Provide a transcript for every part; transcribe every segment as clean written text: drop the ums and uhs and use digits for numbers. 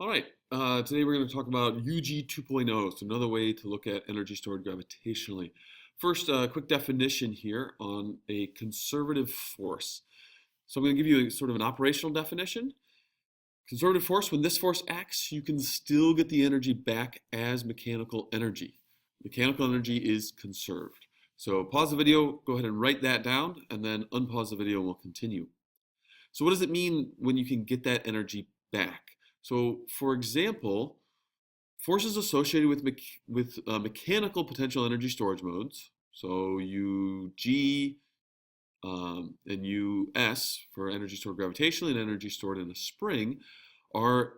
All right, today we're going to talk about UG 2.0, so another way to look at energy stored gravitationally. First, a quick definition here on a conservative force. So I'm going to give you a sort of an operational definition. Conservative force, when this force acts, you can still get the energy back as mechanical energy. Mechanical energy is conserved. So pause the video, go ahead and write that down, and then unpause the video and we'll continue. So what does it mean when you can get that energy back? So for example, forces associated with mechanical potential energy storage modes, so UG and US for energy stored gravitationally and energy stored in a spring, are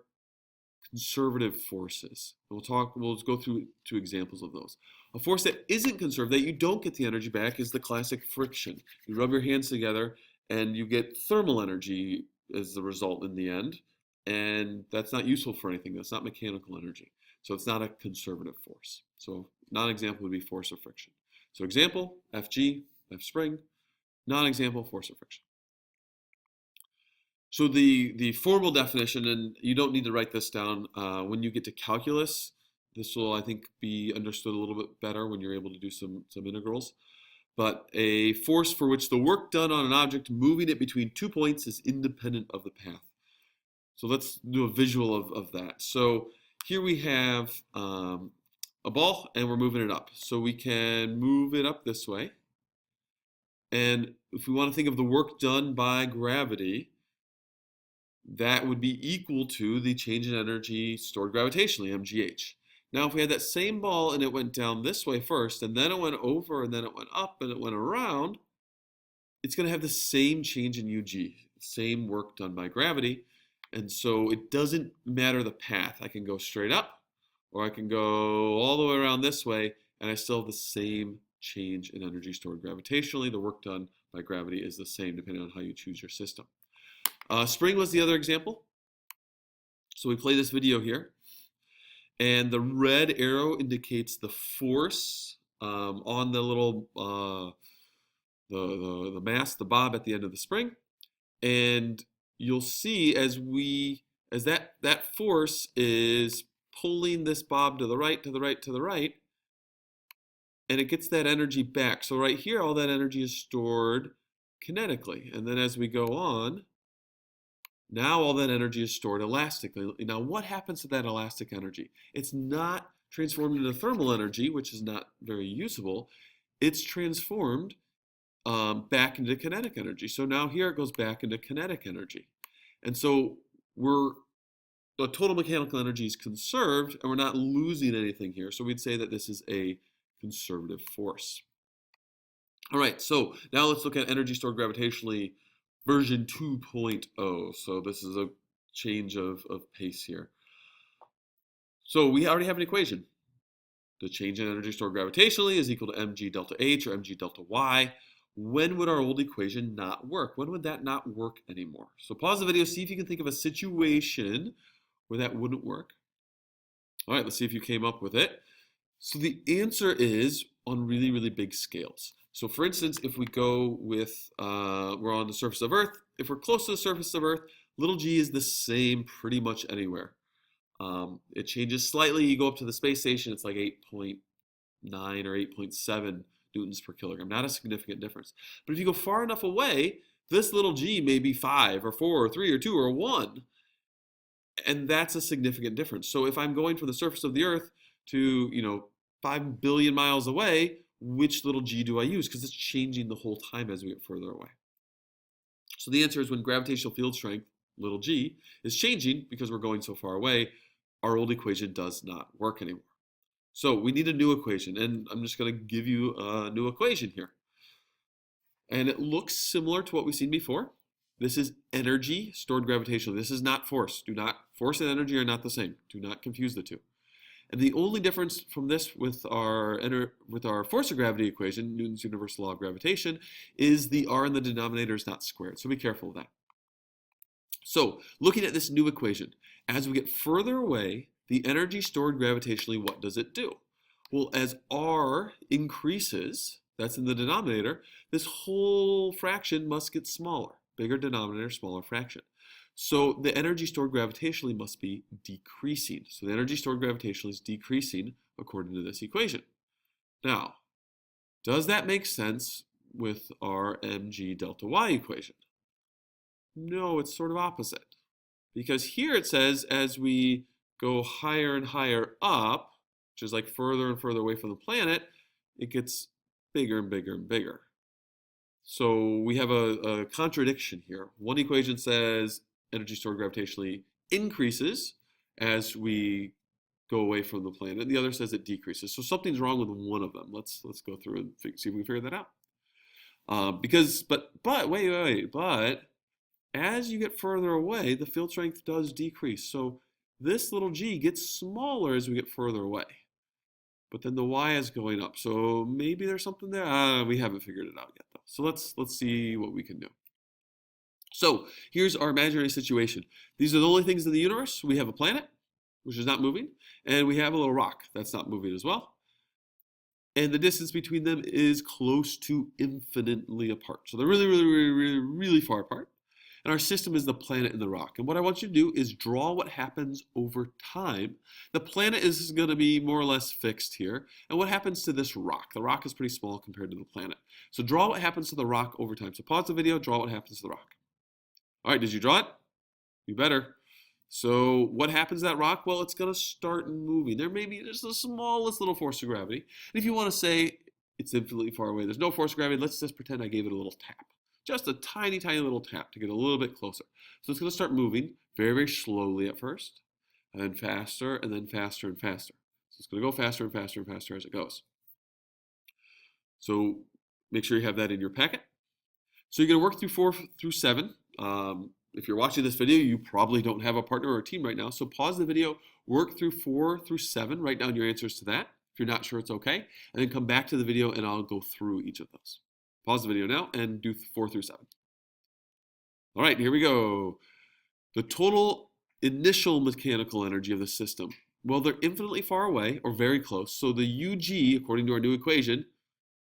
conservative forces. We'll go through two examples of those. A force that isn't conserved, that you don't get the energy back, is the classic friction. You rub your hands together and you get thermal energy as the result in the end, and that's not useful for anything. That's not mechanical energy. So it's not a conservative force. So non-example would be force of friction. So example, Fg, F spring. Non-example, force of friction. So the formal definition, and you don't need to write this down, when you get to calculus, this will, I think, be understood a little bit better when you're able to do some integrals. But a force for which the work done on an object moving it between 2 points is independent of the path. So let's do a visual of that. So here we have a ball and we're moving it up. So we can move it up this way. And if we want to think of the work done by gravity, that would be equal to the change in energy stored gravitationally, mgh. Now, if we had that same ball and it went down this way first, and then it went over, and then it went up, and it went around, it's going to have the same change in UG, same work done by gravity. And so it doesn't matter the path. I can go straight up, or I can go all the way around this way, and I still have the same change in energy stored gravitationally. The work done by gravity is the same depending on how you choose your system. Spring was the other example. So we play this video here, and the red arrow indicates the force on the little the mast, the bob at the end of the spring, and you'll see as that force is pulling this bob to the right, to the right, to the right, and it gets that energy back. So right here, all that energy is stored kinetically, and then as we go on, now all that energy is stored elastically. Now what happens to that elastic energy? It's not transformed into thermal energy, which is not very usable. It's transformed back into kinetic energy. So now here it goes back into kinetic energy. And so the total mechanical energy is conserved and we're not losing anything here. So we'd say that this is a conservative force. All right, so now let's look at energy stored gravitationally version 2.0. So this is a change of pace here. So we already have an equation. The change in energy stored gravitationally is equal to mg delta h or mg delta y. When would our old equation not work? When would that not work anymore? So pause the video, see if you can think of a situation where that wouldn't work. All right, let's see if you came up with it. So the answer is on really, really big scales. So for instance, if we go with, we're on the surface of Earth, if we're close to the surface of Earth, little g is the same pretty much anywhere. It changes slightly, you go up to the space station, it's like 8.9 or 8.7 newtons per kilogram, not a significant difference. But if you go far enough away, this little g may be 5 or 4 or 3 or 2 or 1, and that's a significant difference. So if I'm going from the surface of the Earth to, 5 billion miles away, which little g do I use? Because it's changing the whole time as we get further away. So the answer is when gravitational field strength, little g, is changing because we're going so far away, our old equation does not work anymore. So we need a new equation, and I'm just going to give you a new equation here. And it looks similar to what we've seen before. This is energy stored gravitationally. This is not force. Force and energy are not the same. Do not confuse the two. And the only difference from this with our force of gravity equation, Newton's universal law of gravitation, is the r in the denominator is not squared. So be careful of that. So looking at this new equation, as we get further away, the energy stored gravitationally, what does it do? Well, as r increases, that's in the denominator, this whole fraction must get smaller. Bigger denominator, smaller fraction. So the energy stored gravitationally must be decreasing. So the energy stored gravitationally is decreasing according to this equation. Now, does that make sense with our mg delta y equation? No, it's sort of opposite. Because here it says as we go higher and higher up, which is like further and further away from the planet, it gets bigger and bigger and bigger. So we have a contradiction here. One equation says energy stored gravitationally increases as we go away from the planet. The other says it decreases. So something's wrong with one of them. Let's go through and see if we can figure that out. But as you get further away, the field strength does decrease. So this little g gets smaller as we get further away. But then the y is going up. So maybe there's something there. We haven't figured it out yet, though. So let's see what we can do. So here's our imaginary situation. These are the only things in the universe. We have a planet, which is not moving, and we have a little rock that's not moving as well. And the distance between them is close to infinitely apart. So they're really far apart. And our system is the planet and the rock. And what I want you to do is draw what happens over time. The planet is going to be more or less fixed here. And what happens to this rock? The rock is pretty small compared to the planet. So draw what happens to the rock over time. So pause the video, draw what happens to the rock. All right, did you draw it? You better. So what happens to that rock? Well, it's going to start moving. There may be just the smallest little force of gravity. And if you want to say it's infinitely far away, there's no force of gravity, let's just pretend I gave it a little tap. Just a tiny little tap to get a little bit closer. So it's going to start moving very slowly at first, and then faster, and then faster and faster. So it's going to go faster and faster and faster as it goes. So make sure you have that in your packet. So you're going to work through 4 through 7. If you're watching this video, you probably don't have a partner or a team right now. So pause the video, work through 4 through 7, write down your answers to that. If you're not sure, it's okay. And then come back to the video and I'll go through each of those. Pause the video now and do 4 through 7. All right, here we go. The total initial mechanical energy of the system. Well, they're infinitely far away or very close. So the UG, according to our new equation,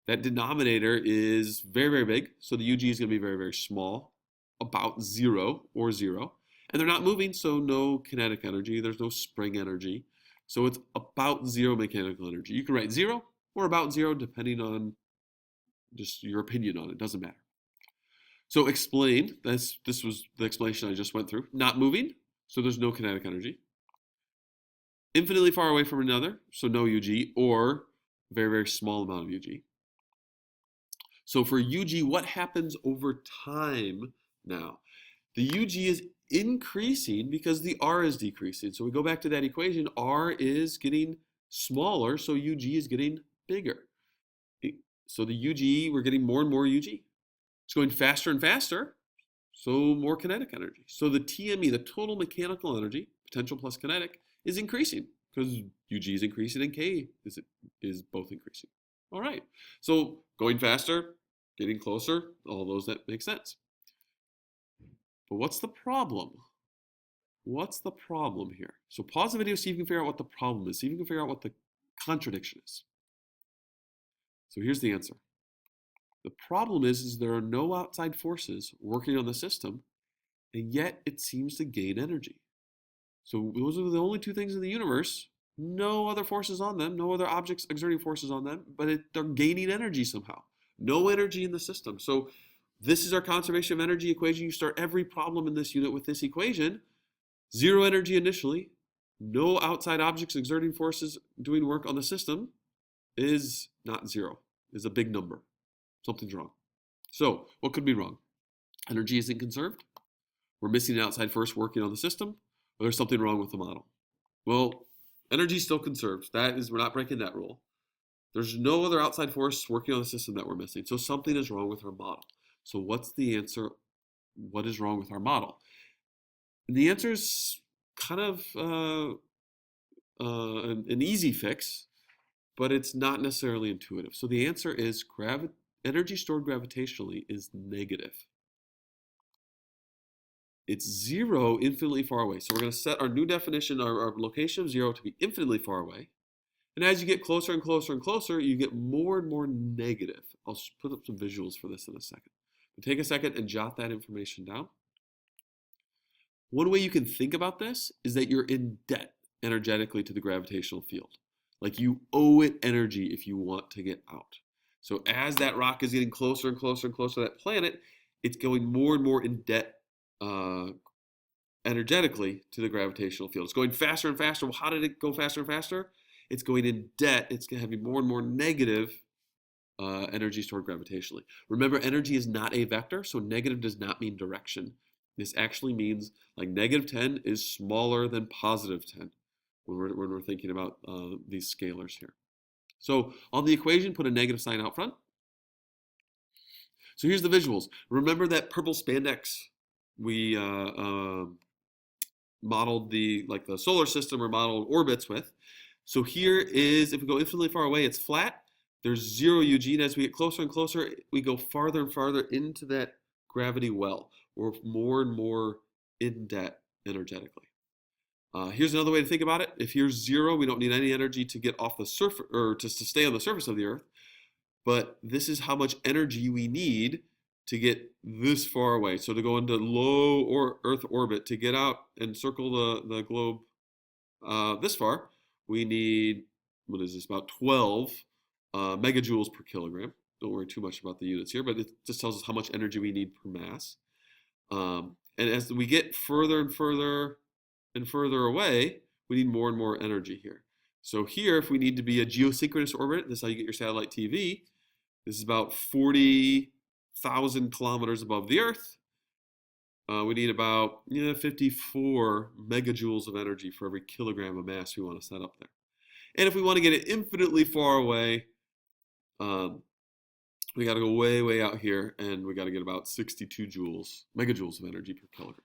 that denominator is very big. So the UG is going to be very small, about 0 or 0. And they're not moving, so no kinetic energy. There's no spring energy. So it's about 0 mechanical energy. You can write 0 or about 0 depending on just your opinion on it. Doesn't matter. So explain. This was the explanation I just went through. Not moving, so there's no kinetic energy. Infinitely far away from another, so no UG, or very small amount of UG. So for UG, what happens over time now? The UG is increasing because the R is decreasing. So we go back to that equation. R is getting smaller, so UG is getting bigger. So the UG, we're getting more and more UG. It's going faster and faster, so more kinetic energy. So the TME, the total mechanical energy, potential plus kinetic, is increasing because UG is increasing and K is both increasing. All right, so going faster, getting closer, all those that make sense. But what's the problem? What's the problem here? So pause the video, see if you can figure out what the problem is. See if you can figure out what the contradiction is. So here's the answer. The problem is there are no outside forces working on the system, and yet it seems to gain energy. So those are the only 2 things in the universe. No other forces on them, no other objects exerting forces on them, but they're gaining energy somehow. No energy in the system. So this is our conservation of energy equation. You start every problem in this unit with this equation. 0 energy initially, no outside objects exerting forces doing work on the system is not 0, is a big number. Something's wrong. So what could be wrong? Energy isn't conserved. We're missing an outside force working on the system, or there's something wrong with the model. Well, energy is still conserved. That is, we're not breaking that rule. There's no other outside force working on the system that we're missing. So something is wrong with our model. So what's the answer? What is wrong with our model? And the answer is kind of an easy fix, but it's not necessarily intuitive. So the answer is energy stored gravitationally is negative. It's 0 infinitely far away. So we're going to set our new definition, our location of 0 to be infinitely far away. And as you get closer and closer and closer, you get more and more negative. I'll put up some visuals for this in a second. But take a second and jot that information down. One way you can think about this is that you're in debt energetically to the gravitational field. Like you owe it energy if you want to get out. So as that rock is getting closer and closer and closer to that planet, it's going more and more in debt uh, energetically to the gravitational field. It's going faster and faster. Well, how did it go faster and faster? It's going in debt. It's going to have more and more negative energy stored gravitationally. Remember, energy is not a vector, so negative does not mean direction. This actually means like negative 10 is smaller than positive 10 when we're thinking about these scalars here. So on the equation, put a negative sign out front. So here's the visuals. Remember that purple spandex we modeled the solar system or modeled orbits with. So here is, if we go infinitely far away, it's flat. There's 0 UG, and as we get closer and closer, we go farther and farther into that gravity well. We're more and more in debt energetically. Here's another way to think about it. If here's 0, we don't need any energy to get off the surface or to stay on the surface of the Earth. But this is how much energy we need to get this far away. So to go into low Earth orbit, to get out and circle the globe this far, we need, what is this, about 12 megajoules per kilogram. Don't worry too much about the units here, but it just tells us how much energy we need per mass. And as we get further and further and further away, we need more and more energy here. So here, if we need to be a geosynchronous orbit, this is how you get your satellite TV. This is about 40,000 kilometers above the Earth. We need about 54 megajoules of energy for every kilogram of mass we want to set up there. And if we want to get it infinitely far away, we got to go way, way out here, and we got to get about 62 megajoules of energy per kilogram.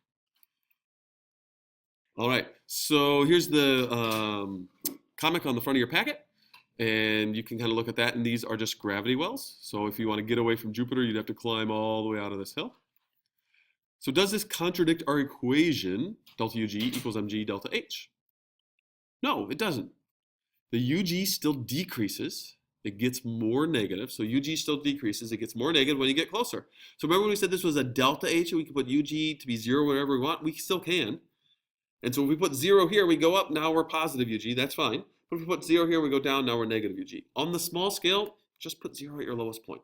All right, so here's the comic on the front of your packet, and you can kind of look at that, and these are just gravity wells. So if you want to get away from Jupiter, you'd have to climb all the way out of this hill. So does this contradict our equation, delta UG equals mg delta H? No, it doesn't. The UG still decreases. It gets more negative. So UG still decreases. It gets more negative when you get closer. So remember when we said this was a delta H and we could put UG to be 0 whenever we want? We still can. And so if we put 0 here, we go up. Now we're positive UG. That's fine. But if we put 0 here, we go down. Now we're negative UG. On the small scale, just put 0 at your lowest point.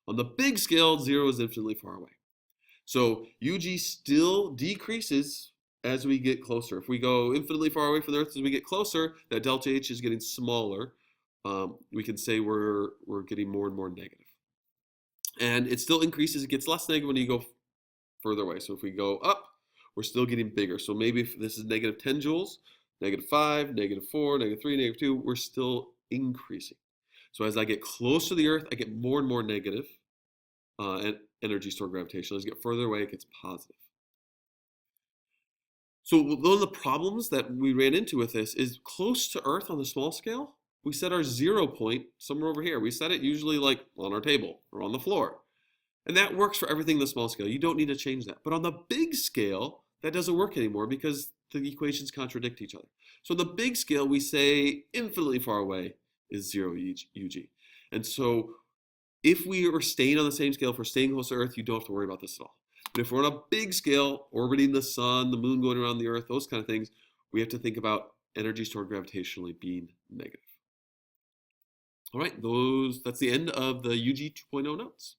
On the big scale, 0 is infinitely far away. So UG still decreases as we get closer. If we go infinitely far away from the Earth as we get closer, that delta H is getting smaller. We can say we're getting more and more negative. And it still increases. It gets less negative when you go further away. So if we go up, we're still getting bigger. So maybe if this is negative 10 joules, negative 5, negative 4, negative 3, negative 2, we're still increasing. So as I get close to the Earth, I get more and more negative and energy stored gravitationally. As I get further away, it gets positive. So one of the problems that we ran into with this is close to Earth on the small scale, we set our 0 point somewhere over here. We set it usually like on our table or on the floor. And that works for everything in the small scale. You don't need to change that. But on the big scale, that doesn't work anymore because the equations contradict each other. So on the big scale, we say infinitely far away is 0 UG. And so if we are staying on the same scale, if we're staying close to Earth, you don't have to worry about this at all. But if we're on a big scale, orbiting the sun, the moon going around the Earth, those kind of things, we have to think about energy stored gravitationally being negative. All right, that's the end of the UG 2.0 notes.